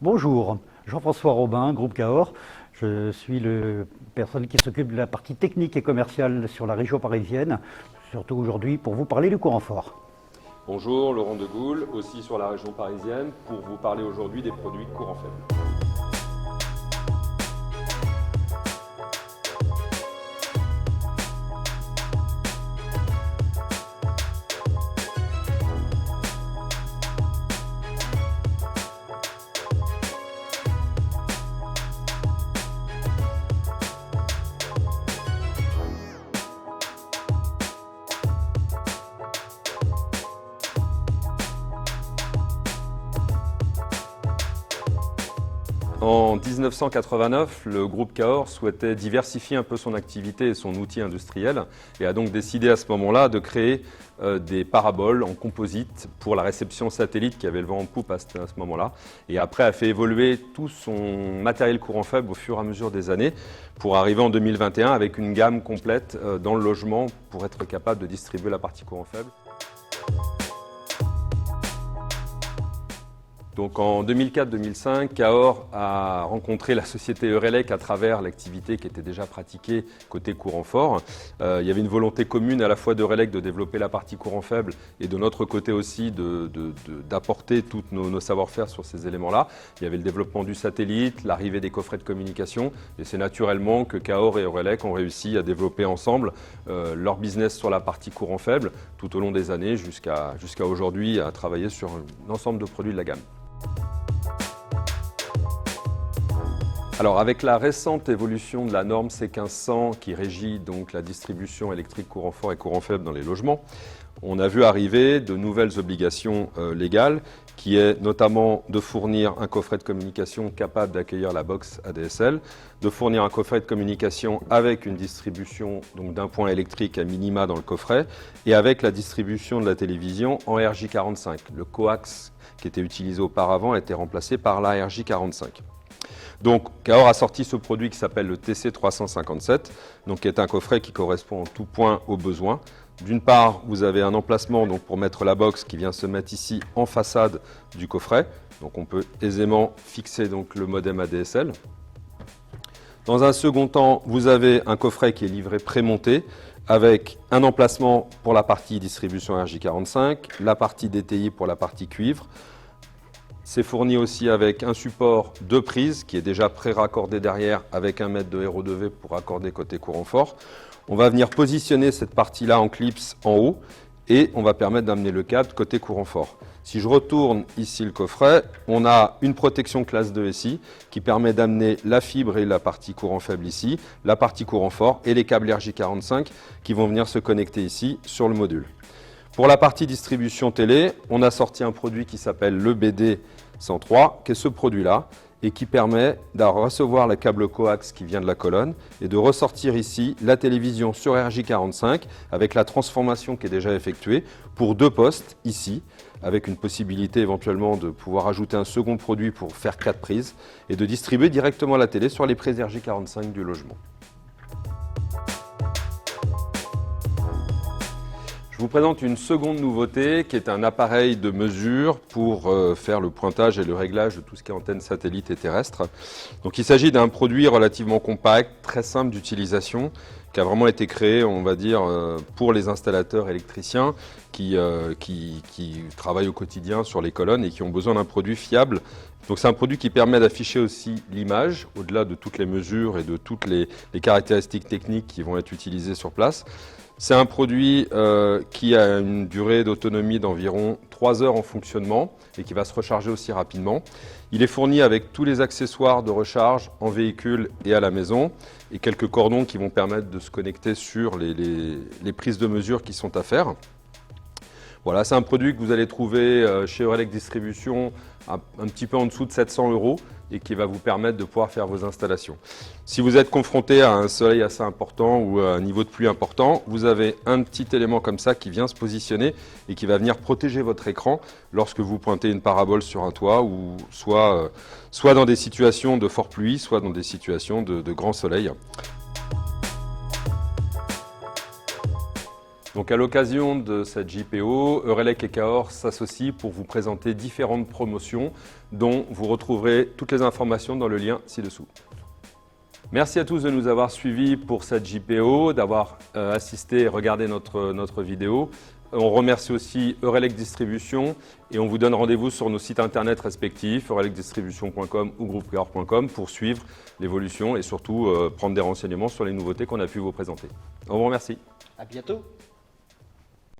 Bonjour, Jean-François Robin, groupe Cahors. Je suis le personne qui s'occupe de la partie technique et commerciale sur la région parisienne, surtout aujourd'hui pour vous parler du courant fort. Bonjour, Laurent de Gaulle, aussi sur la région parisienne, pour vous parler aujourd'hui des produits courant faible. En 1989, le groupe Cahors souhaitait diversifier un peu son activité et son outil industriel et a donc décidé à ce moment-là de créer des paraboles en composite pour la réception satellite qui avait le vent en poupe à ce moment-là. Et après a fait évoluer tout son matériel courant faible au fur et à mesure des années pour arriver en 2021 avec une gamme complète dans le logement pour être capable de distribuer la partie courant faible. Donc en 2004-2005, Cahors a rencontré la société Eurelec à travers l'activité qui était déjà pratiquée côté courant fort. Il y avait une volonté commune à la fois d'Eurelec de développer la partie courant faible et de notre côté aussi d'apporter tous nos savoir-faire sur ces éléments-là. Il y avait le développement du satellite, l'arrivée des coffrets de communication et c'est naturellement que Cahors et Eurelec ont réussi à développer ensemble leur business sur la partie courant faible tout au long des années jusqu'à aujourd'hui à travailler sur un ensemble de produits de la gamme. Alors avec la récente évolution de la norme C1500 qui régit donc la distribution électrique courant fort et courant faible dans les logements, on a vu arriver de nouvelles obligations légales qui est notamment de fournir un coffret de communication capable d'accueillir la box ADSL, de fournir un coffret de communication avec une distribution d'un point électrique à minima dans le coffret et avec la distribution de la télévision en RJ45. Le coax qui était utilisé auparavant a été remplacé par la RJ45. Donc Cahors a sorti ce produit qui s'appelle le TC357, donc qui est un coffret qui correspond en tout point aux besoins. D'une part, vous avez un emplacement donc, pour mettre la box qui vient se mettre ici en façade du coffret. Donc on peut aisément fixer donc, le modem ADSL. Dans un second temps, vous avez un coffret qui est livré prémonté avec un emplacement pour la partie distribution RJ45, la partie DTI pour la partie cuivre. C'est fourni aussi avec un support de prise qui est déjà pré-raccordé derrière avec 1 mètre de RO2V pour raccorder côté courant fort. On va venir positionner cette partie-là en clips en haut et on va permettre d'amener le câble côté courant fort. Si je retourne ici le coffret, on a une protection classe 2 ici qui permet d'amener la fibre et la partie courant faible ici, la partie courant fort et les câbles RJ45 qui vont venir se connecter ici sur le module. Pour la partie distribution télé, on a sorti un produit qui s'appelle le BD103, qui est ce produit-là, et qui permet de recevoir le câble coax qui vient de la colonne et de ressortir ici la télévision sur RJ45 avec la transformation qui est déjà effectuée pour 2 postes ici, avec une possibilité éventuellement de pouvoir ajouter un second produit pour faire 4 prises et de distribuer directement la télé sur les prises RJ45 du logement. Je vous présente une seconde nouveauté qui est un appareil de mesure pour faire le pointage et le réglage de tout ce qui est antenne satellite et terrestre. Donc il s'agit d'un produit relativement compact, très simple d'utilisation, qui a vraiment été créé, on va dire, pour les installateurs électriciens qui travaillent au quotidien sur les colonnes et qui ont besoin d'un produit fiable. Donc c'est un produit qui permet d'afficher aussi l'image, au-delà de toutes les mesures et de toutes les caractéristiques techniques qui vont être utilisées sur place. C'est un produit qui a une durée d'autonomie d'environ 3 heures en fonctionnement et qui va se recharger aussi rapidement. Il est fourni avec tous les accessoires de recharge en véhicule et à la maison et quelques cordons qui vont permettre de se connecter sur les prises de mesure qui sont à faire. Voilà, c'est un produit que vous allez trouver chez Eurelec Distribution un petit peu en dessous de 700 € et qui va vous permettre de pouvoir faire vos installations. Si vous êtes confronté à un soleil assez important ou à un niveau de pluie important, vous avez un petit élément comme ça qui vient se positionner et qui va venir protéger votre écran lorsque vous pointez une parabole sur un toit ou soit dans des situations de forte pluie, soit dans des situations de grand soleil. Donc à l'occasion de cette JPO, Eurelec et Cahors s'associent pour vous présenter différentes promotions dont vous retrouverez toutes les informations dans le lien ci-dessous. Merci à tous de nous avoir suivis pour cette JPO, d'avoir assisté et regardé notre vidéo. On remercie aussi Eurelec Distribution et on vous donne rendez-vous sur nos sites internet respectifs, eurelecdistribution.com ou groupecahors.com pour suivre l'évolution et surtout prendre des renseignements sur les nouveautés qu'on a pu vous présenter. On vous remercie. À bientôt.